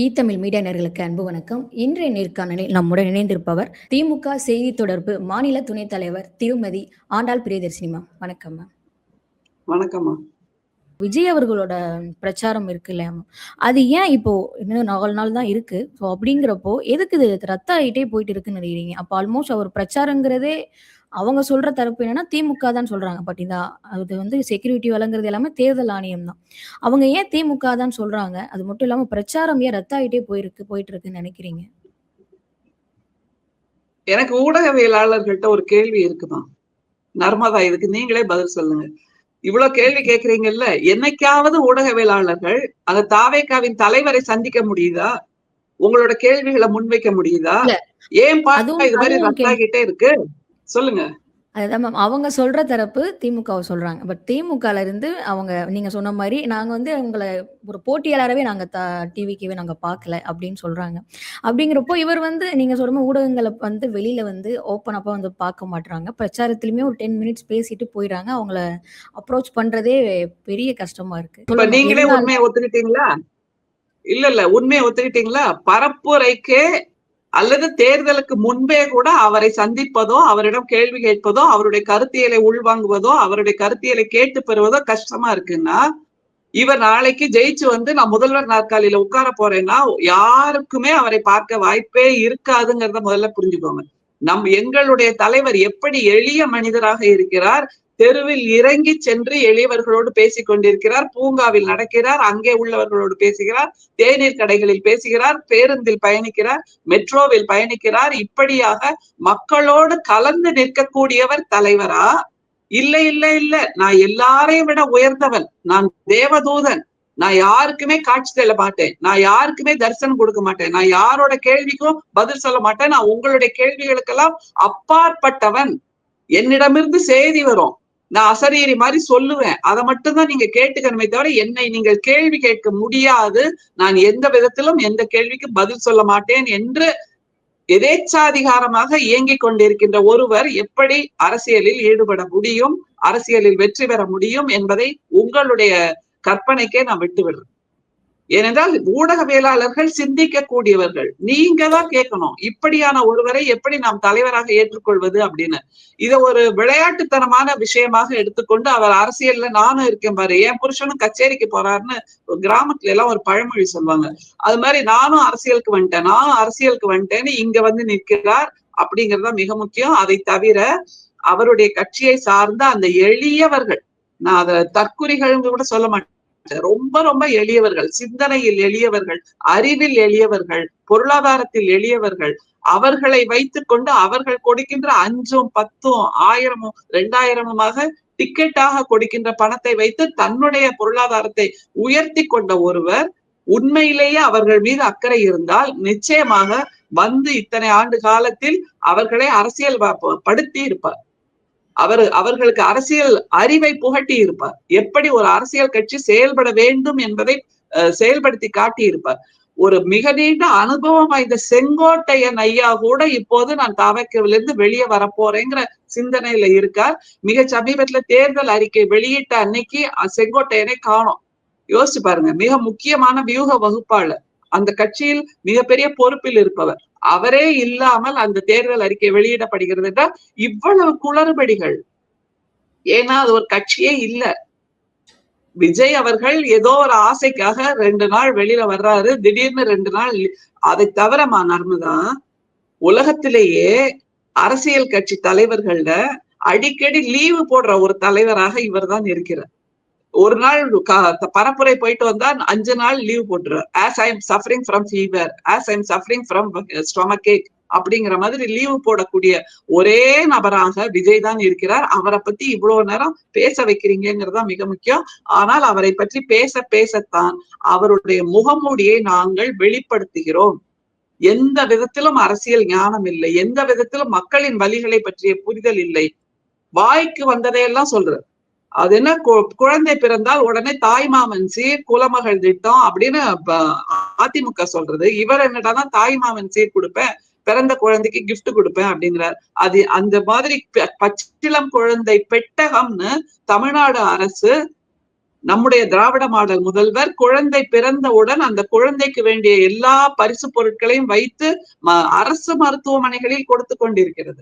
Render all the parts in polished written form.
ஈத்தமிழ் media நேயர்களுக்கு அன்பு வணக்கம். இன்றைய நேர்காணலில் நம்முடன் இணைந்திருப்பவர் திமுக செய்தி தொடர்பு மாநில துணைத் தலைவர் திருமதி ஆண்டாள் பிரியதர்சினி மேம். வணக்கம் மேம். வணக்கம்மா. விஜய் அவர்களோட பிரச்சாரம் இருக்கு இல்லையா மேம், அது ஏன் இப்போ இன்னும் 4 நாள் தான் இருக்கு. ஸோ அப்படிங்கிறப்போ எதுக்கு இது ரத்த ஆகிட்டே போயிட்டு இருக்குன்னு நினைக்கிறீங்க? அப்போ ஆல்மோஸ்ட் அவர் பிரச்சாரங்கிறதே அவங்க சொல்ற தரப்பு என்னன்னா திமுக தான் சொல்றாங்க. பட் இந்த அது செக்யூரிட்டி வழங்குறது எல்லாமே தேர்தல் ஆணையம் தான். அவங்க ஏன் திமுக தான் சொல்றாங்க? அது மட்டும் இல்லாம பிரச்சாரம் ஏன் ரத்த ஆகிட்டே போயிட்டு இருக்குன்னு நினைக்கிறீங்க? எனக்கு ஊடகவியலாளர்கள்ட்ட ஒரு கேள்வி இருக்குமா நர்மதா, இதுக்கு நீங்களே பதில் சொல்லுங்க. இவ்வளவு கேள்வி கேக்குறீங்கல்ல, என்னைக்காவது ஊடகவியலாளர்கள் அந்த தாவேகாவின் தலைவரை சந்திக்க முடியுதா? உங்களோட கேள்விகளை முன்வைக்க முடியுதா? ஏன் பாருங்க இது மாதிரி ரத்தாகிட்டே இருக்கு, சொல்லுங்க. அதுதான் மேம். அவங்க சொல்ற தரப்பு திமுகவை சொல்றாங்க. பட் திமுகல இருந்து அவங்க நீங்க சொன்ன மாரி நாங்க உங்கள ஒரு போட்டியாளரவே நாங்க டிவிக்கவே நாங்க பார்க்கல அப்படின்னு சொல்றாங்க. அப்படிங்கிறப்போ இவர் நீங்க சொல்ற மாரி ஊடகங்கள வெளியில ஓப்பன் அப்பா பார்க்க மாட்றாங்க. பிரச்சாரத்திலுமே ஒரு 10 மினிட்ஸ் பேசிட்டு போயிடுறாங்க. அவங்கள அப்ரோச் பண்றதே பெரிய கஷ்டமா இருக்கு. இப்ப நீங்களே உண்மையை ஒத்துக்கிட்டீங்களா? இல்ல உண்மையை ஒத்துக்கிட்டீங்களா? பரப்புரைக்கே அல்லது தேர்தலுக்கு முன்பே கூட அவரை சந்திப்பதோ, அவரிடம் கேள்வி கேட்பதோ, அவருடைய கருத்தியலை உள்வாங்குவதோ, அவருடைய கருத்தியலை கேட்டு பெறுவதோ கஷ்டமா இருக்குன்னா, இவர் நாளைக்கு ஜெயிச்சு நான் முதல்வர் நாற்காலியில உட்கார போறேன்னா யாருக்குமே அவரை பார்க்க வாய்ப்பே இருக்காதுங்கிறத முதல்ல புரிஞ்சுக்கோங்க. எங்களுடைய தலைவர் எப்படி எளிய மனிதராக இருக்கிறார், தெருவில் இறங்கி சென்று எளியவர்களோடு பேசிக் கொண்டிருக்கிறார், பூங்காவில் நடக்கிறார், அங்கே உள்ளவர்களோடு பேசுகிறார், தேநீர் கடைகளில் பேசுகிறார், பேருந்தில் பயணிக்கிறார், மெட்ரோவில் பயணிக்கிறார். இப்படியாக மக்களோடு கலந்து நிற்கக்கூடியவர் தலைவரா? இல்ல இல்ல இல்ல, நான் எல்லாரையும் விட உயர்ந்தவன், நான் தேவதூதன், நான் யாருக்குமே காட்சி தள்ள மாட்டேன், நான் யாருக்குமே தரிசனம் கொடுக்க மாட்டேன், நான் யாரோட கேள்விக்கும் பதில் சொல்ல மாட்டேன், நான் உங்களுடைய கேள்விகளுக்கெல்லாம் அப்பாற்பட்டவன், என்னிடமிருந்து செய்தி வரும், நான் அசரீரி மாதிரி சொல்லுவேன், அதை மட்டும்தான் நீங்க கேட்டுக்கணுமே தவிர என்னை நீங்கள் கேள்வி கேட்க முடியாது, நான் எந்த விதத்திலும் எந்த கேள்விக்கு பதில் சொல்ல மாட்டேன் என்று எதேச்சாதிகாரமாக இயங்கிக் கொண்டிருக்கின்ற ஒருவர் எப்படி அரசியலில் ஈடுபட முடியும், அரசியலில் வெற்றி பெற முடியும் என்பதை உங்களுடைய கற்பனைக்கே நான் விட்டுவிடுறேன். ஏனென்றால் ஊடகவியலாளர்கள் சிந்திக்கக்கூடியவர்கள். நீங்க தான் கேட்கணும், இப்படியான ஒருவரை எப்படி நாம் தலைவராக ஏற்றுக்கொள்வது அப்படின்னு. இதை ஒரு விளையாட்டுத்தனமான விஷயமாக எடுத்துக்கொண்டு அவர் அரசியல்ல நானும் இருக்கேன் பாரு, என் புருஷனும் கச்சேரிக்கு போறாருன்னு கிராமத்துல எல்லாம் ஒரு பழமொழி சொல்லுவாங்க. அது மாதிரி நானும் அரசியலுக்கு வந்துட்டேன்னு இங்க நிற்கிறார் அப்படிங்கறத மிக முக்கியம். அதை தவிர அவருடைய கட்சியை சார்ந்த அந்த எளியவர்கள், நான் அதை தற்குறிகள் கூட சொல்ல மாட்டேன், ரொம்ப ரொம்ப எளியவர்கள், சிந்தனையில் எளியவர்கள், அறிவில் எளியவர்கள், பொருளாதாரத்தில் எளியவர்கள், அவர்களை வைத்துக் கொண்டு அவர்கள் கொடுக்கின்ற 5, 10, 1000, 2000 டிக்கெட்டாக கொடுக்கின்ற பணத்தை வைத்து தன்னுடைய பொருளாதாரத்தை உயர்த்தி கொண்ட ஒருவர் உண்மையிலேயே அவர்கள் மீது அக்கறை இருந்தால் நிச்சயமாக இத்தனை ஆண்டு காலத்தில் அவர்களை அரசியல் படுத்தி இருப்பார். அவர்களுக்கு அரசியல் அறிவை புகட்டி இருப்பார், எப்படி ஒரு அரசியல் கட்சி செயல்பட வேண்டும் என்பதை செயல்படுத்தி காட்டி இருப்பார். ஒரு மிக நீண்ட அனுபவம் வாய்ந்த செங்கோட்டையன் ஐயா கூட இப்போது நான் தவக்கவிலிருந்து வெளியே வரப்போறேங்கிற சிந்தனையில இருக்கார். மிக சமீபத்துல தேர்தல் அறிக்கை வெளியிட்ட அன்னைக்கு செங்கோட்டையனை காணோம். யோசிச்சு பாருங்க, மிக முக்கியமான வியூக வகுப்பாளர், அந்த கட்சியில் மிகப்பெரிய பொறுப்பில் இருப்பவர், அவரே இல்லாமல் அந்த தேர்தல் அறிக்கை வெளியிடப்படுகிறது என்றால் இவ்வளவு குளறுபடிகள். ஏன்னா அது ஒரு கட்சியே இல்ல. விஜய் அவர்கள் ஏதோ ஒரு ஆசைக்காக 2 நாள் வெளியில வர்றாரு, திடீர்னு 2 நாள். அதை தவிர நர்மதா, உலகத்திலேயே அரசியல் கட்சி தலைவர்கள்ல அடிக்கடி லீவு போடுற ஒரு தலைவராக இவர் தான் இருக்கிறார். ஒரு நாள் பரப்புரை போயிட்டு வந்தா 5 நாள் leave போட்டுறார். as I am suffering from fever, as I am suffering from stomach ache அப்படிங்கிற மாதிரி லீவு போடக்கூடிய ஒரே நபராக விஜய் தான் இருக்கிறார். அவரை பத்தி இவ்வளவு நேரம் பேச வைக்கிறீங்கிறதா மிக முக்கியம். ஆனால் அவரை பற்றி பேசத்தான் அவருடைய முகமூடியை நாங்கள் வெளிப்படுத்துகிறோம். எந்த விதத்திலும் அரசியல் ஞானம் இல்லை, எந்த விதத்திலும் மக்களின் வலிகளை பற்றிய புரிதல் இல்லை, வாய்க்கு வந்ததையெல்லாம் சொல்றார். அது என்ன, குழந்தை பிறந்தால் உடனே தாய்மாமன் சீர் குலமகள் திட்டம் அப்படின்னு அதிமுக சொல்றது. இவர் என்னடானா தாய்மாமன் சீர் கொடுப்பேன், பிறந்த குழந்தைக்கு கிஃப்ட் கொடுப்பேன் அப்படிங்கிறார். அது அந்த மாதிரி பச்சிளம் குழந்தை பெட்டகம்னு தமிழ்நாடு அரசு நம்முடைய திராவிட மாடல் முதல்வர் குழந்தை பிறந்தவுடன் அந்த குழந்தைக்கு வேண்டிய எல்லா பரிசு பொருட்களையும் வைத்து அரசு மருத்துவமனைகளில் கொடுத்து கொண்டிருக்கிறது.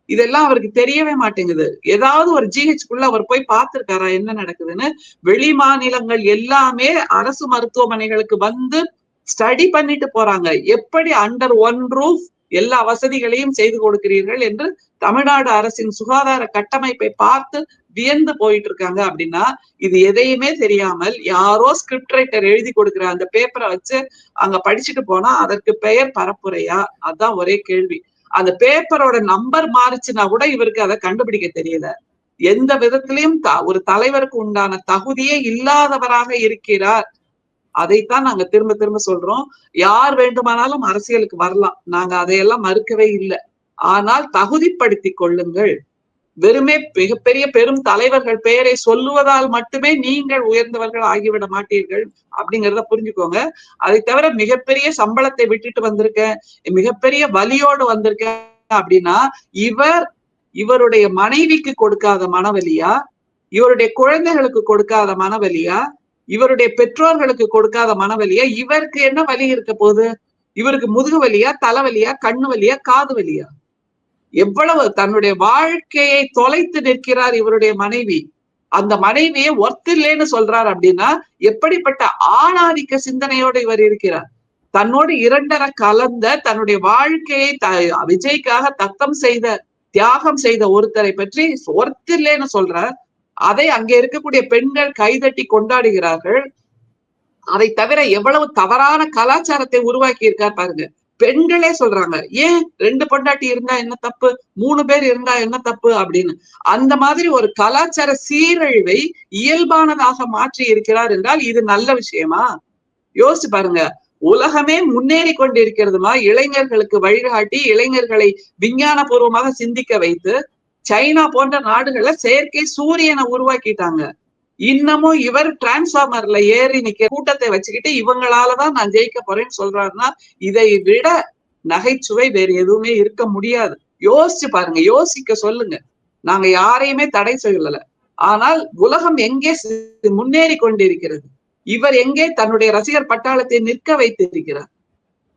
இதெல்லாம் அவருக்கு தெரியவே மாட்டேங்குது. ஏதாவது ஒரு ஜிஹெச்க்குள்ள அவர் போய் பார்த்திருக்காரா என்ன நடக்குதுன்னு? வெளி மாநிலங்கள் எல்லாமே அரசு மருத்துவமனைகளுக்கு வந்து ஸ்டடி பண்ணிட்டு போறாங்க. எப்படி அண்டர் ஒன் ரூஃப் எல்லா வசதிகளையும் செய்து கொடுக்கிறீர்கள் என்று தமிழ்நாடு அரசின் சுகாதார கட்டமைப்பை பார்த்து வியந்து போயிட்டு இருக்காங்க. அப்படின்னா இது எதையுமே தெரியாமல் யாரோ ஸ்கிரிப்ட் ரைட்டர் எழுதி கொடுக்கிற அந்த பேப்பரை வச்சு அங்க படிச்சுட்டு போனா அதற்கு பெயர் பரப்புரையா? அதான் ஒரே கேள்வி. அந்த பேப்பரோட நம்பர் மாறுச்சுன்னா கூட இவருக்கு அதை கண்டுபிடிக்க தெரியல. எந்த விதத்திலையும் ஒரு தலைவருக்கு உண்டான தகுதியே இல்லாதவராக இருக்கிறார். அதைத்தான் நாங்க திரும்ப திரும்ப சொல்றோம். யார் வேண்டுமானாலும் அரசியலுக்கு வரலாம், நாங்க அதையெல்லாம் மறுக்கவே இல்லை. ஆனால் தகுதிப்படுத்திக் கொள்ளுங்கள். வெறுமே மிகப்பெரிய பெரும் தலைவர்கள் பெயரை சொல்லுவதால் மட்டுமே நீங்கள் உயர்ந்தவர்கள் ஆகிவிட மாட்டீர்கள் அப்படிங்கிறத புரிஞ்சுக்கோங்க. அதை தவிர மிகப்பெரிய சம்பளத்தை விட்டுட்டு வந்திருக்கேன், மிகப்பெரிய வலியோடு வந்திருக்கேன் அப்படின்னா இவருடைய மனைவிக்கு கொடுக்காத மனவலியா, இவருடைய குழந்தைகளுக்கு கொடுக்காத மனவலியா, இவருடைய பெற்றோர்களுக்கு கொடுக்காத மனவலியா? இவருக்கு என்ன வலி இருக்க போகுது? இவருக்கு முதுகு வலியா, தலைவலியா, கண்ணு வலியா, காது வலியா? எவ்வளவு தன்னுடைய வாழ்க்கையை தொலைத்து நிற்கிறார் இவருடைய மனைவி. அந்த மனைவியை ஒர்த்தில்லைன்னு சொல்றார் அப்படின்னா எப்படிப்பட்ட ஆணாதிக்க சிந்தனையோடு இவர் இருக்கிறார்? தன்னோடு இரண்டர கலந்த தன்னுடைய வாழ்க்கையை விஜய்க்காக தத்தம் செய்த தியாகம் செய்த ஒருத்தரை பற்றி ஒர்த்தில்லைன்னு சொல்றார். அதை அங்கே இருக்கக்கூடிய பெண்கள் கைதட்டி கொண்டாடுகிறார்கள். அதை தவிர எவ்வளவு தவறான கலாச்சாரத்தை உருவாக்கி இருக்கார் பாருங்க. பெண்களே சொல்றாங்க, ஏன் 2 பொண்டாட்டி இருந்தா என்ன தப்பு, 3 பேர் இருந்தா என்ன தப்பு அப்படின்னு. அந்த மாதிரி ஒரு கலாச்சார சீரழிவை இயல்பானதாக மாற்றி இருக்கிறார் என்றால் இது நல்ல விஷயமா? யோசிச்சு பாருங்க. உலகமே முன்னேறி கொண்டிருக்கிறதுமா, இளைஞர்களுக்கு வழிகாட்டி இளைஞர்களை விஞ்ஞான பூர்வமாக சிந்திக்க வைத்து சைனா போன்ற நாடுகள்ல செயற்கை சூரியனை உருவாக்கிட்டாங்க. இன்னமும் இவர் டிரான்ஸ்பார்மர்ல ஏறி நிக்க கூட்டத்தை வச்சுக்கிட்டு இவங்களாலதான் நான் ஜெயிக்க போறேன்னு சொல்றாருன்னா இதை விட நகைச்சுவை வேறு எதுவுமே இருக்க முடியாது. யோசிச்சு பாருங்க, யோசிக்க சொல்லுங்க. நாங்க யாரையுமே தடை சொல்லல. ஆனால் உலகம் எங்கே முன்னேறி கொண்டிருக்கிறது, இவர் எங்கே தன்னுடைய ரசிகர் பட்டாளத்தை நிற்க வைத்திருக்கிறார்.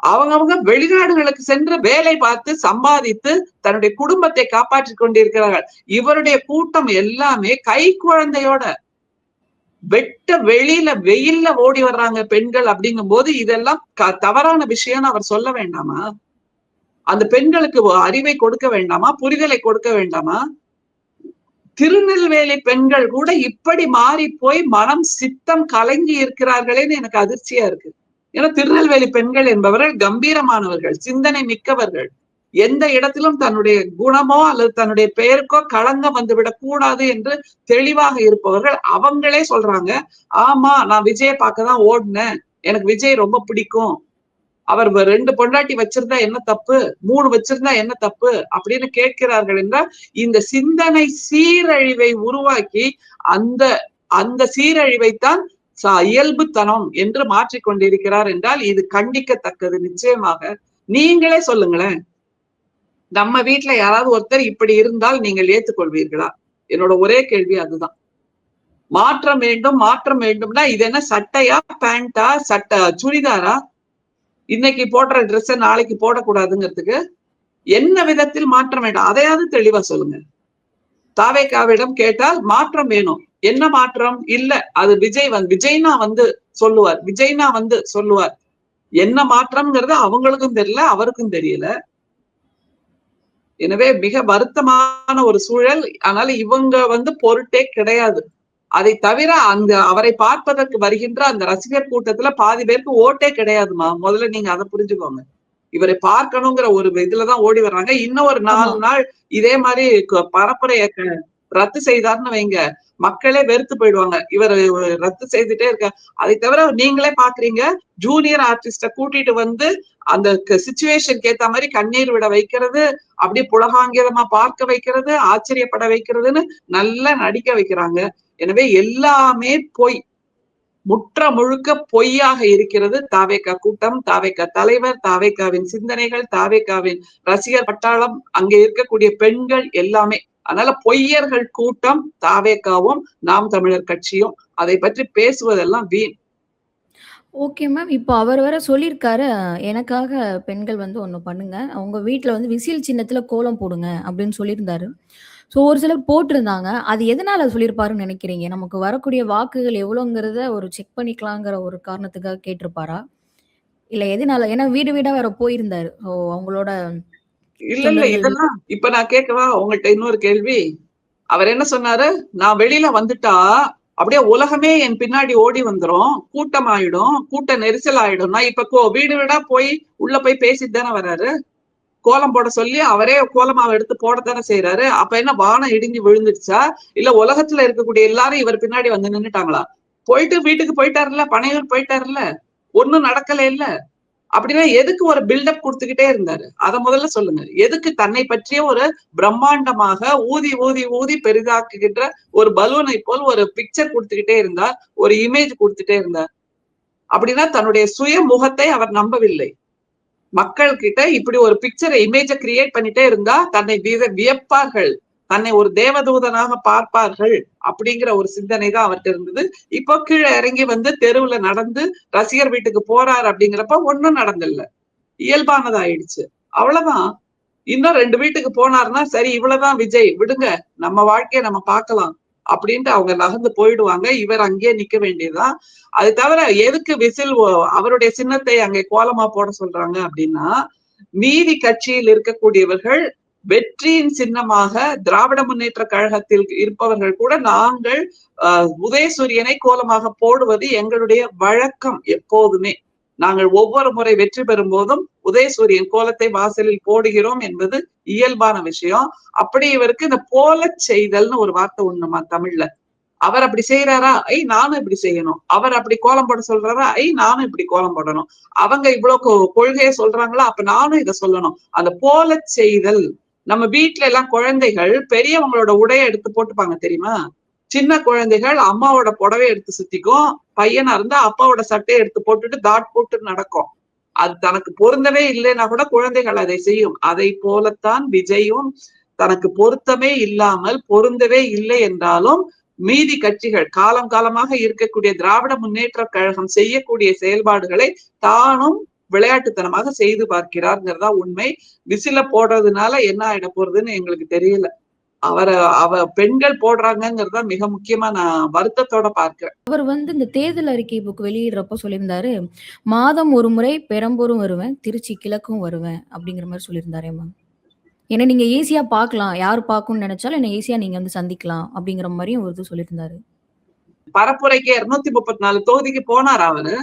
அவங்கவுங்க வெளிநாடுகளுக்கு சென்று வேலை பார்த்து சம்பாதித்து தன்னுடைய குடும்பத்தை காப்பாற்றி கொண்டிருக்கிறார்கள். இவருடைய கூட்டம் எல்லாமே கை குழந்தையோட வெளியில வெயில்ல ஓடி வர்றாங்க பெண்கள். அப்படிங்கும் போது இதெல்லாம் தவறான விஷயம்னு அவர் சொல்ல வேண்டாமா? அந்த பெண்களுக்கு அறிவை கொடுக்க வேண்டாமா? புரிதலை கொடுக்க வேண்டாமா? திருநெல்வேலி பெண்கள் கூட இப்படி மாறி போய் மனம் சித்தம் கலங்கி இருக்கிறார்களேன்னு எனக்கு அதிர்ச்சியா இருக்கு. ஏன்னா திருநெல்வேலி பெண்கள் என்பவர்கள் கம்பீரமானவர்கள், சிந்தனை மிக்கவர்கள், எந்த இடத்திலும் தன்னுடைய குணமோ அல்லது தன்னுடைய பெயருக்கோ களங்கம் வந்துவிடக் கூடாது என்று தெளிவாக இருப்பவர்கள். அவங்களே சொல்றாங்க, ஆமா நான் விஜய பார்க்கதான் ஓடினேன், எனக்கு விஜய் ரொம்ப பிடிக்கும், அவர் 2 பொண்டாட்டி வச்சிருந்தா என்ன தப்பு, 3 வச்சிருந்தா என்ன தப்பு அப்படின்னு கேட்கிறார்கள் என்றால் இந்த சிந்தனை சீரழிவை உருவாக்கி அந்த அந்த சீரழிவைத்தான் இயல்புத்தனம் என்று மாற்றிக்கொண்டிருக்கிறார் என்றால் இது கண்டிக்கத்தக்கது. நிச்சயமாக நீங்களே சொல்லுங்களேன், நம்ம வீட்டுல யாராவது ஒருத்தர் இப்படி இருந்தால் நீங்கள் ஏற்றுக்கொள்வீர்களா? என்னோட ஒரே கேள்வி அதுதான். மாற்றம் வேண்டும், மாற்றம் வேண்டும்னா இது என்ன சட்டையா, பேண்டா, சுடிதாரா? இன்னைக்கு போடுற ட்ரெஸ் நாளைக்கு போடக்கூடாதுங்கிறதுக்கு என்ன விதத்தில் மாற்றம் வேண்டும், அதையாவது தெளிவா சொல்லுங்க. தாவேகாவிடம் கேட்டால் மாற்றம் வேணும், என்ன மாற்றம்? இல்ல அது விஜய்னா சொல்லுவார். என்ன மாற்றம்ங்கிறது அவங்களுக்கும் தெரியல, அவருக்கும் தெரியல. எனவே மிக வருத்தமான ஒரு சூழல். அதனால இவங்க பொருட்டே கிடையாது. அதை தவிர அவரை பார்ப்பதற்கு வருகின்ற அந்த ரசிகர் கூட்டத்துல பாதி பேருக்கு ஓட்டே கிடையாதுமா. முதல்ல நீங்க அதை புரிஞ்சுக்கோங்க. இவரை பார்க்கணுங்கிற ஒரு இதுலதான் ஓடி வர்றாங்க. இன்னும் ஒரு 4 நாள் இதே மாதிரி பரப்புரைய ரத்து செய்தார்னு வைங்க, மக்களே வெறுத்து போயிடுவாங்க. இவர் ரத்து செய்துட்டே இருக்க. அதை தவிர நீங்களே பாக்குறீங்க, ஜூனியர் ஆர்டிஸ்ட கூட்டிட்டு வந்து அந்த சிச்சுவேஷனுக்கு ஏத்த மாதிரி கண்ணீர் விட வைக்கிறது, அப்படியே புலகாங்கிதமா பார்க்க வைக்கிறது, ஆச்சரியப்பட வைக்கிறதுன்னு நல்லா நடிக்க வைக்கிறாங்க. எனவே எல்லாமே பொய், முற்ற முழுக்க பொய்யாக இருக்கிறது. தாவேகா கூட்டம், தாவேகா தலைவர், தாவேகாவின் சிந்தனைகள், தாவேகாவின் ரசிகர் பட்டாளம், அங்கே இருக்கக்கூடிய பெண்கள் எல்லாமே. அதனால பொய்யர்கள் கூட்டம் தாவேகாவும் நாம் தமிழர் கட்சியும். அதை பற்றி பேசுவதெல்லாம் வீண். Okay ma'am. இப்போ அவர் வேற சொல்லியிருக்காரு, எனக்காக பெண்கள் வந்து ஒண்ணு பண்ணுங்க. உங்க வீட்ல வந்து விசில் சின்னத்தில கோலம் போடுங்க அப்படின்னு சொல்லியிருந்தாரு. ஸோ ஒரு சிலர் போட்டிருந்தாங்க. அது எதனால சொல்லியிருப்பாருன்னு நினைக்கிறீங்க? நமக்கு வரக்கூடிய வாக்குகள் எவ்வளோங்கிறத ஒரு செக் பண்ணிக்கலாங்கிற ஒரு காரணத்துக்காக கேட்டிருப்பாரா? இல்ல எதனால? ஏன்னா வீடு வீடா வேற போயிருந்தாரு. ஸோ அவங்களோட இல்ல. தொண்டர்கள் இதெல்லாம் இப்ப நான் கேட்கவா உங்கள்ட்ட இன்னொரு கேள்வி? அவர் என்ன சொன்னாரு? நான் வெளியில வந்துட்டா, அப்படியே உலகமே என் பின்னாடி ஓடி வந்துரும். கூட்டமாயிடும். கூட்ட நெரிசல் ஆயிடும். நான் இப்ப வீடு வீடா போய் உள்ள போய் பேசிட்டு தானே வர்றாரு. கோலம் போட சொல்லி அவரே கோலமாவ எடுத்து போடத்தானே செய்றாரு. அப்ப என்ன வானம் இடிஞ்சு விழுந்துருச்சா? இல்ல உலகத்துல இருக்கக்கூடிய எல்லாரும் இவர் பின்னாடி வந்து நின்னுட்டாங்களா? போயிட்டு வீட்டுக்கு போயிட்டாருல்ல. பனையூர் போயிட்டாருல்ல. ஒண்ணும் நடக்கலைல்ல. அப்படின்னா எதுக்கு ஒரு பில்டப் குடுத்துக்கிட்டே இருந்தாரு? அத முதல்ல சொல்லுங்க. எதுக்கு தன்னை பற்றிய ஒரு பிரம்மாண்டமாக ஊதி, ஊதி, ஊதி பெரிதாக்குகின்ற ஒரு பலூனை போல் ஒரு பிக்சர் குடுத்துக்கிட்டே இருந்தார். ஒரு இமேஜ் குடுத்துட்டே இருந்தார். அப்படின்னா தன்னுடைய சுய முகத்தை அவர் நம்பவில்லை. மக்கள் கிட்ட இப்படி ஒரு பிக்சரை இமேஜ கிரியேட் பண்ணிட்டே இருந்தா தன்னை வியப்பார்கள். தன்னை ஒரு தேவதூதனாக பார்ப்பார்கள் அப்படிங்கிற ஒரு சிந்தனை தான் அவர்ட்ட இருந்தது. இப்போ கீழ இறங்கி வந்து தெருவுல நடந்து ரசிகர் வீட்டுக்கு போறாரு அப்படிங்கிறப்ப ஒண்ணும் நடந்தில்ல. இயல்பானதாயிடுச்சு. அவ்வளவுதான். இன்னும் 2 வீட்டுக்கு போனாருன்னா, சரி இவ்வளவுதான் விஜய் விடுங்க. நம்ம வாழ்க்கைய நம்ம பார்க்கலாம். அப்படின்ட்டு அவங்க நகர்ந்து போயிடுவாங்க. இவர் அங்கேயே நிக்க வேண்டியதுதான். அது தவிர எதுக்கு விசில் அவருடைய சின்னத்தை அங்கே கோலமா போட சொல்றாங்க அப்படின்னா, மீதி கட்சியில் இருக்கக்கூடியவர்கள் வெற்றியின் சின்னமாக திராவிட முன்னேற்ற கழகத்தில் இருப்பவர்கள் கூட நாங்கள் உதயசூரியனை கோலமாக போடுவது எங்களுடைய வழக்கம் எப்போதுமே. நாங்கள் ஒவ்வொரு முறை வெற்றி பெறும் போதும் உதயசூரியன் கோலத்தை வாசலில் போடுகிறோம் என்பது இயல்பான விஷயம். அப்படி இவருக்கு இந்த போலச் செய்தல்னு ஒரு வார்த்தை உண்டுமா தமிழ்ல. அவர் அப்படி செய்யறாரா? ஐ நானும் இப்படி செய்யணும். அவர் அப்படி கோலம் போட சொல்றாரா? ஐ நானும் இப்படி கோலம் போடணும். அவங்க இவ்வளவு கொள்கையை சொல்றாங்களா? அப்ப நானும் இதை சொல்லணும். அந்த போலச் செய்தல். நம்ம வீட்ல எல்லாம் குழந்தைகள் பெரியவங்களோட உடைய எடுத்து போட்டுப்பாங்க தெரியுமா? சின்ன குழந்தைகள் அம்மாவோட புடவை எடுத்து சுத்திக்கும். பையனா இருந்தா அப்பாவோட சட்டையை எடுத்து போட்டுட்டு டாட் போட்டு நடக்கும். அது தனக்கு பொருந்தவே இல்லைன்னா கூட குழந்தைகள் அதை செய்யும். அதை போலத்தான் விஜயும் தனக்கு பொருத்தமே இல்லாமல் பொருந்தவே இல்லை என்றாலும் மீதி கட்சிகள் காலம் காலமாக இருக்கக்கூடிய திராவிட முன்னேற்ற கழகம் செய்யக்கூடிய செயல்பாடுகளை தானும் விளையாட்டுத்தனமாக செய்து பார்க்கிறார்ங்கிறதா உண்மை. விசில போடுறதுனால என்ன ஆயிட போறதுன்னு எங்களுக்கு தெரியல. அவ பெண்கள் போடுறாங்கிறத மிக முக்கியமா நான் வருத்தத்தோட பார்க்கிறேன். அவர் வந்து இந்த தேர்தல் அறிக்கை புக் வெளியிடுறப்போ சொல்லியிருந்தாரு, மாதம் ஒரு முறை பெரம்பூரும் வருவேன், திருச்சி கிழக்கும் வருவேன் அப்படிங்கிற மாரி சொல்லியிருந்தாரே மேம். ஏன்னா நீங்க ஈஸியா பார்க்கலாம். யார் பார்க்கணும்னு நெனச்சாலும் என்ன ஈஸியா நீங்க வந்து சந்திக்கலாம் அப்படிங்கிற மாரியும் ஒரு இது சொல்லியிருந்தாரு. பரப்புரைக்கு 234 தொகுதிக்கு போனாரா அவரு?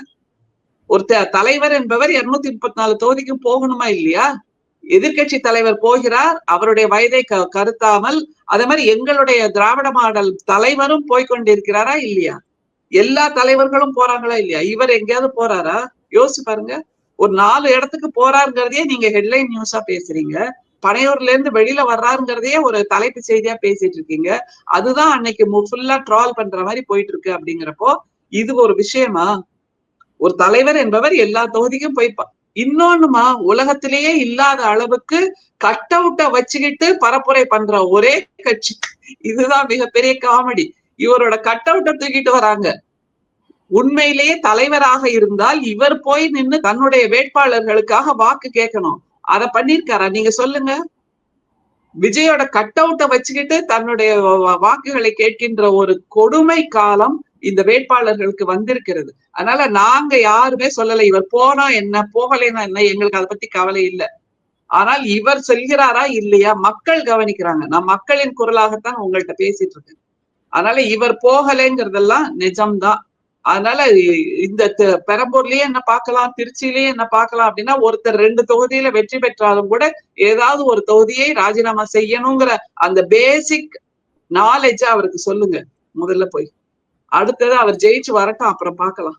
ஒரு தலைவர் என்பவர் 234 தொகுதிக்கும் போகணுமா இல்லையா? எதிர்க்கட்சி தலைவர் போகிறார். அவருடைய வயதை கருத்தாமல் அதே மாதிரி எங்களுடைய திராவிட மாடல் தலைவரும் போய்கொண்டிருக்கிறாரா இல்லையா? எல்லா தலைவர்களும் போறாங்களா இல்லையா? இவர் எங்கேயாவது போறாரா? யோசிச்சு பாருங்க. ஒரு 4 இடத்துக்கு போறாருங்கிறதையே நீங்க ஹெட்லைன் நியூஸா பேசுறீங்க. பனையூர்ல இருந்து வெளியில வர்றாருங்கிறதையே ஒரு தலைப்பு செய்தியா பேசிட்டு இருக்கீங்க. அதுதான் அன்னைக்கு ஃபுல்லா ட்ரால் பண்ற மாதிரி போயிட்டு இருக்கு அப்படிங்கிறப்போ இது ஒரு விஷயமா? ஒரு தலைவர் என்பவர் எல்லா தொகுதிக்கும் போய் இன்னொன்னுமா உலகத்திலேயே இல்லாத அளவுக்கு கட் அவுட்ட வச்சுக்கிட்டு பரப்புரை பண்ற ஒரே கட்சி இதுதான் மிகப்பெரிய காமெடி. இவரோட கட் அவுட்ட தூக்கிட்டு வராங்க. உண்மையிலேயே தலைவராக இருந்தால் இவர் போய் நின்னு தன்னுடைய வேட்பாளர்களுக்காக வாக்கு கேட்கணும். அத பண்ணிருக்காரா? நீங்க சொல்லுங்க. விஜயோட கட் அவுட்ட வச்சுக்கிட்டு தன்னுடைய வாக்குகளை கேட்கின்ற ஒரு கொடுமை காலம் இந்த வேட்பாளர்களுக்கு வந்திருக்கிறது. அதனால நாங்க யாருமே சொல்லல. இவர் போனா என்ன, போகலைன்னா என்ன, எங்களுக்கு அதை பத்தி கவலை இல்லை. ஆனால் இவர் செல்கிறாரா இல்லையா மக்கள் கவனிக்கிறாங்க. நான் மக்களின் குரலாகத்தான் உங்கள்கிட்ட பேசிட்டு இருக்கேன். அதனால இவர் போகலைங்கிறதெல்லாம் நிஜம்தான். அதனால இந்த பெரம்பூர்லயே என்ன பார்க்கலாம், திருச்சியிலயே என்ன பார்க்கலாம் அப்படின்னா ஒருத்தர் 2 தொகுதியில வெற்றி பெற்றாலும் கூட ஏதாவது ஒரு தொகுதியை ராஜினாமா செய்யணுங்கிற அந்த பேசிக் நாலேஜ் அவருக்கு சொல்லுங்க முதல்ல போய். அடுத்தது அவர் ஜெயிச்சு வரட்டும், அப்புறம் பார்க்கலாம்.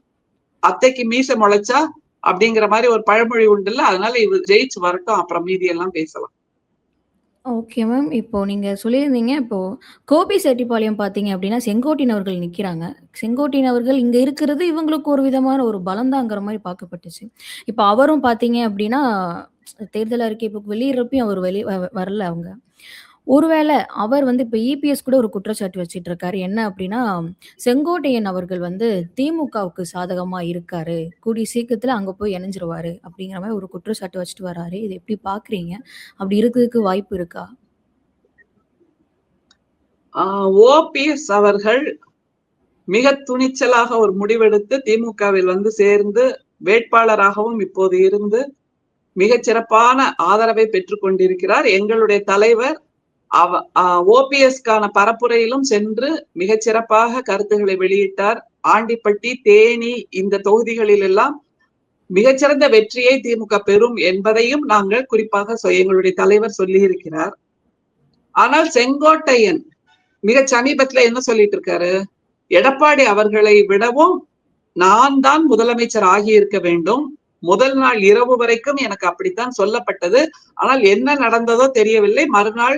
அத்தைக்கு மீசை முளைச்சா அப்படிங்கிற மாதிரி ஒரு பழமொழி உண்டுல்ல, அதனால இவர் ஜெயிச்சு வரட்டும், அப்புறம் மீதி எல்லாம் பேசலாம். Okay ma'am. இப்போ நீங்க சொல்லியிருந்தீங்க, இப்போ கோபி செட்டிப்பாளையம் பார்த்தீங்க அப்படின்னா, செங்கோட்டையன் அவர்கள் நிக்கிறாங்க. செங்கோட்டையன் அவர்கள் இங்க இருக்கிறது இவங்களுக்கு ஒரு விதமான ஒரு பலம்தாங்கிற மாரி பார்க்கப்பட்டுச்சு. இப்ப அவரும் பார்த்தீங்க அப்படின்னா, தேர்தல் அறிக்கை புக் வெளியிடுறப்பயும் அவர் வெளி வரல அவங்க. ஒருவேளை அவர் வந்து இப்ப இபிஎஸ் கூட ஒரு குற்றச்சாட்டு வச்சுட்டு இருக்காரு. என்ன அப்டின்னா, செங்கோட்டையன் அவர்கள் வந்து திமுகவுக்கு சாதகமா இருக்காரு. கூடிய சீக்கிரத்துல அங்க போய் இணைஞ்சிருவாரு. அப்படிங்கிற மாரி ஒரு குற்றச்சாட்டு வச்சுட்டு வராரு. இத எப்படி பார்க்குறீங்க? அப்படி இருக்கிறதுக்கு வாய்ப்பு இருக்கா? ஓபிஎஸ் அவர்கள் மிக துணிச்சலாக ஒரு முடிவெடுத்து திமுகவில் வந்து சேர்ந்து வேட்பாளராகவும் இப்போது இருந்து மிகச் சிறப்பான ஆதரவை பெற்றுக் கொண்டிருக்கிறார். எங்களுடைய தலைவர் ஓபிஎஸ்கான பரப்புரையிலும் சென்று மிகச் சிறப்பாக கருத்துக்களை வெளியிட்டார். ஆண்டிப்பட்டி, தேனி இந்த தொகுதிகளில் எல்லாம் மிகச்சிறந்த வெற்றியை திமுக பெறும் என்பதையும் நாங்கள் குறிப்பாக எங்களுடைய தலைவர் சொல்லியிருக்கிறார். ஆனால் செங்கோட்டையன் மிக சமீபத்துல என்ன சொல்லிட்டு இருக்காரு? எடப்பாடி அவர்களை விடவும் நான் தான் முதலமைச்சர் ஆகியிருக்க வேண்டும். முதல் நாள் இரவு வரைக்கும் எனக்கு அப்படித்தான் சொல்லப்பட்டது. ஆனால் என்ன நடந்ததோ தெரியவில்லை. மறுநாள்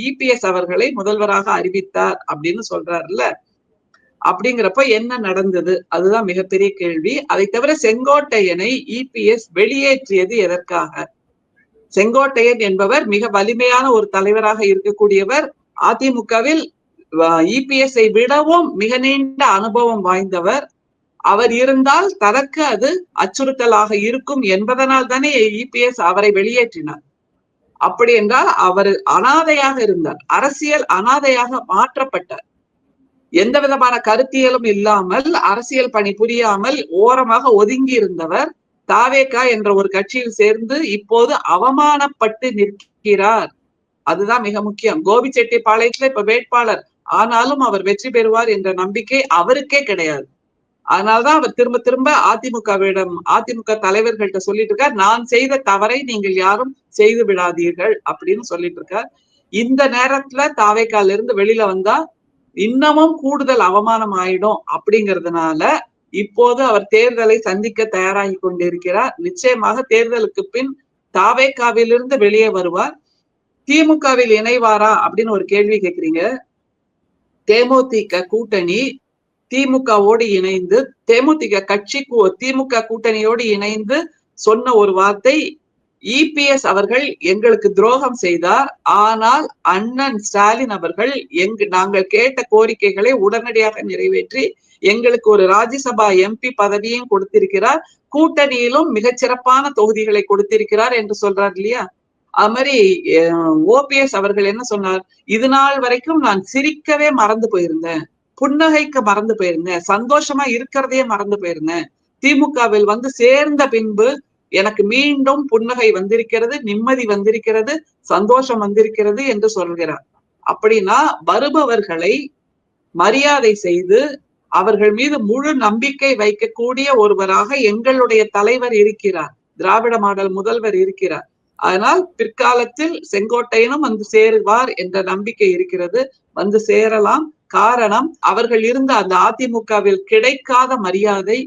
இபிஎஸ் அவர்களை முதல்வராக அறிவித்தார் அப்படின்னு சொல்றாருல்ல. அப்படிங்கிறப்ப என்ன நடந்தது? அதுதான் மிகப்பெரிய கேள்வி. அதை தவிர செங்கோட்டையனை இபிஎஸ் வெளியேற்றியது எதற்காக? செங்கோட்டையன் என்பவர் மிக வலிமையான ஒரு தலைவராக இருக்கக்கூடியவர். அதிமுகவில் இபிஎஸ்ஐ விடவும் மிக நீண்ட அனுபவம் வாய்ந்தவர். அவர் இருந்தால் தனக்கு அது அச்சுறுத்தலாக இருக்கும் என்பதனால் தானே இபிஎஸ் அவரை வெளியேற்றினார். அப்படி என்றால் அவர் அனாதையாக இருந்தார். அரசியல் அனாதையாக மாற்றப்பட்டார். எந்த விதமான கருத்தியலும் இல்லாமல் அரசியல் பணி புரியாமல் ஓரமாக ஒதுங்கி இருந்தவர் தாவேகா என்ற ஒரு கட்சியில் சேர்ந்து இப்போது அவமானப்பட்டு நிற்கிறார். அதுதான் மிக முக்கியம். கோபிச்செட்டிப்பாளையத்துல இப்ப வேட்பாளர் ஆனாலும் அவர் வெற்றி பெறுவார் என்ற நம்பிக்கை அவருக்கே கிடையாது. அதனால்தான் அவர் திரும்ப திரும்ப அதிமுக தலைவர்கள்ட்ட சொல்லிட்டு இருக்கார், நான் செய்த தவறை நீங்கள் யாரும் செய்து விடாதீர்கள் அப்படின்னு சொல்லிட்டு இருக்கார். இந்த நேரத்துல தாவேக்கால இருந்து வெளியில வந்தா இன்னமும் கூடுதல் அவமானம் ஆயிடும் அப்படிங்கிறதுனால இப்போது அவர் தேர்தலை சந்திக்க தயாராகி கொண்டிருக்கிறார். நிச்சயமாக தேர்தலுக்கு பின் தாவேக்காவிலிருந்து வெளியே வருவார். திமுகவில் இணைவாரா அப்படின்னு ஒரு கேள்வி கேக்குறீங்க. தேமுதிக கூட்டணி திமுகவோடு இணைந்து தேமுதிக கட்சி திமுக கூட்டணியோடு இணைந்து சொன்ன ஒரு வார்த்தை, இபிஎஸ் அவர்கள் எங்களுக்கு துரோகம் செய்தார். ஆனால் அண்ணன் ஸ்டாலின் அவர்கள் நாங்கள் கேட்ட கோரிக்கைகளை உடனடியாக நிறைவேற்றி எங்களுக்கு ஒரு ராஜ்யசபா எம்பி பதவியும் கொடுத்திருக்கிறார். கூட்டணியிலும் மிகச்சிறப்பான தொகுதிகளை கொடுத்திருக்கிறார் என்று சொல்றார் இல்லையா? அது மாதிரி ஓபிஎஸ் அவர்கள் என்ன சொன்னார்? இது நாள் வரைக்கும் நான் சிரிக்கவே மறந்து போயிருந்தேன், புன்னகைக்க மறந்து போயிருந்தேன், சந்தோஷமா இருக்கிறதையே மறந்து போயிருந்தேன். திமுகவில் வந்து சேர்ந்த பின்பு எனக்கு மீண்டும் புன்னகை வந்திருக்கிறது, நிம்மதி வந்திருக்கிறது, சந்தோஷம் வந்திருக்கிறது என்று சொல்கிறார். அப்படின்னா வருபவர்களை மரியாதை செய்து அவர்கள் மீது முழு நம்பிக்கை வைக்கக்கூடிய ஒருவராக எங்களுடைய தலைவர் இருக்கிறார். திராவிட மாடல் முதல்வர் இருக்கிறார். அதனால் பிற்காலத்தில் செங்கோட்டையனும் வந்து சேருவார் என்ற நம்பிக்கை இருக்கிறது. வந்து சேரலாம். காரணம், அவர்கள் இருந்த அந்த அதிமுகவில் கிடைக்காத மரியாதை,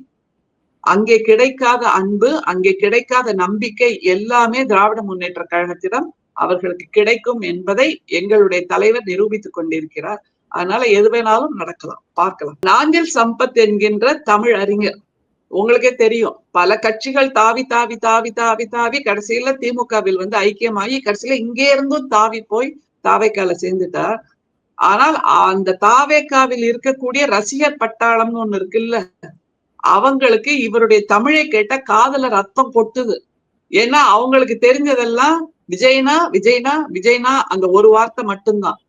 அங்கே கிடைக்காத அன்பு, அங்கே கிடைக்காத நம்பிக்கை எல்லாமே திராவிட முன்னேற்ற கழகத்திடம் அவர்களுக்கு கிடைக்கும் என்பதை எங்களுடைய தலைவர் நிரூபித்துக் கொண்டிருக்கிறார். அதனால எது வேணாலும் நடக்கலாம், பார்க்கலாம். நாஞ்சில் சம்பத் என்கின்ற தமிழ் அறிஞர், உங்களுக்கே தெரியும், பல கட்சிகள் தாவி தாவி தாவி தாவி தாவி கடைசியில திமுகவில் வந்து ஐக்கியமாகி கடைசியில இங்கே இருந்தும் தாவி போய் தாவேக்கால சேர்ந்துட்டார். ஆனால் அந்த தாவேக்காவில் இருக்கக்கூடிய ரசிகர் பட்டாளம்னு ஒண்ணு இருக்குல்ல, அவங்களுக்கு இவருடைய தமிழை கேட்ட காதுல ரத்தம் கொட்டுது. ஏன்னா அவங்களுக்கு தெரிஞ்சதெல்லாம் விஜய்னா விஜய்னா விஜய்னா அந்த ஒரு வார்த்தை மட்டும்தான்.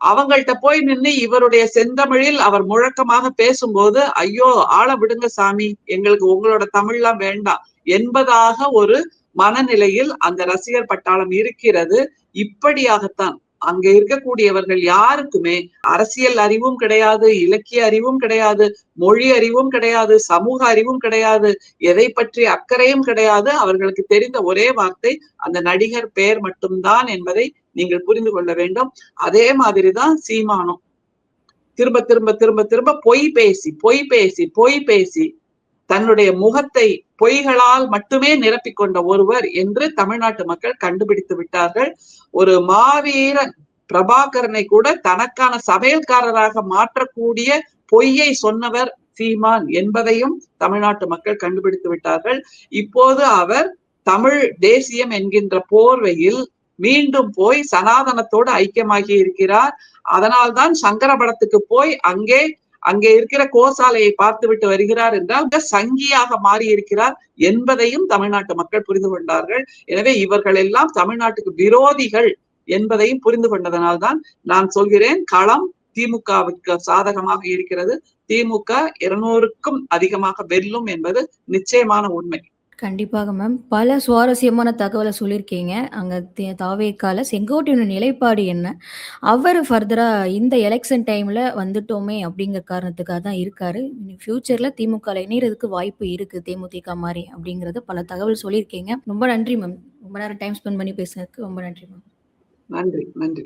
அவங்கள்ட்ட போய் நின்று இவருடைய செந்தமிழில் அவர் முழக்கமாக பேசும்போது, ஐயோ ஆள விடுங்க சாமி, எங்களுக்கு உங்களோட தமிழ்லாம் வேண்டாம் என்பதாக ஒரு மனநிலையில் அந்த ரசிகர் பட்டாளம் இருக்கிறது. இப்படியாகத்தான் அங்க இருக்கக்கூடியவர்கள் யாருக்குமே அரசியல் அறிவும் கிடையாது, இலக்கிய அறிவும் கிடையாது, மொழி அறிவும் கிடையாது, சமூக அறிவும் கிடையாது, எதை பற்றி அக்கறையும் கிடையாது. அவர்களுக்கு தெரிந்த ஒரே வார்த்தை அந்த நடிகர் பெயர் மட்டும்தான் என்பதை நீங்கள் புரிந்து கொள்ள வேண்டும். அதே மாதிரிதான் சீமானும் திரும்ப திரும்ப திரும்ப திரும்ப பொய் பேசி பொய் பேசி பொய் பேசி தன்னுடைய முகத்தை பொய்களால் மட்டுமே நிரப்பிக் கொண்ட ஒருவர் என்று தமிழ்நாட்டு மக்கள் கண்டுபிடித்து விட்டார்கள். ஒரு மாவீரன் பிரபாகரனை கூட தனக்கான சமையல்காரராக மாற்றக்கூடிய பொய்யை சொன்னவர் சீமான் என்பதையும் தமிழ்நாட்டு மக்கள் கண்டுபிடித்து விட்டார்கள். இப்போது அவர் தமிழ் தேசியம் என்கின்ற போர்வையில் மீண்டும் போய் சனாதனத்தோடு ஐக்கியமாகி இருக்கிறார். அதனால்தான் சங்கரபடத்துக்கு போய் அங்கே இருக்கிற கோசாலையை பார்த்துவிட்டு வருகிறார் என்றால் சங்கியாக மாறி இருக்கிறார் என்பதையும் தமிழ்நாட்டு மக்கள் புரிந்து கொண்டார்கள். எனவே இவர்கள் எல்லாம் தமிழ்நாட்டுக்கு விரோதிகள் என்பதையும் புரிந்து கொண்டதனால்தான் நான் சொல்கிறேன், களம் திமுகவுக்கு சாதகமாக இருக்கிறது. திமுக 200க்கும் அதிகமாக வெல்லும் என்பது நிச்சயமான உண்மை. கண்டிப்பாக மேம். பல சுவாரஸ்யமான தகவல சொல்லியிருக்கீங்க. அங்க தாவேக்கால செங்கோட்டையனோட நிலைப்பாடு என்ன? அவரு ஃபர்தரா இந்த எலக்ஷன் டைம்ல வந்துட்டோமே அப்படிங்கிற காரணத்துக்காக தான் இருக்காரு. ஃபியூச்சர்ல திமுகல இணையறதுக்கு வாய்ப்பு இருக்கு. தேமுதிக மாரி அப்படிங்கிறத பல தகவல் சொல்லியிருக்கீங்க. ரொம்ப நன்றி மேம். ரொம்ப நேரம் டைம் ஸ்பெண்ட் பண்ணி பேசுனதுக்கு ரொம்ப நன்றி மேம். நன்றி.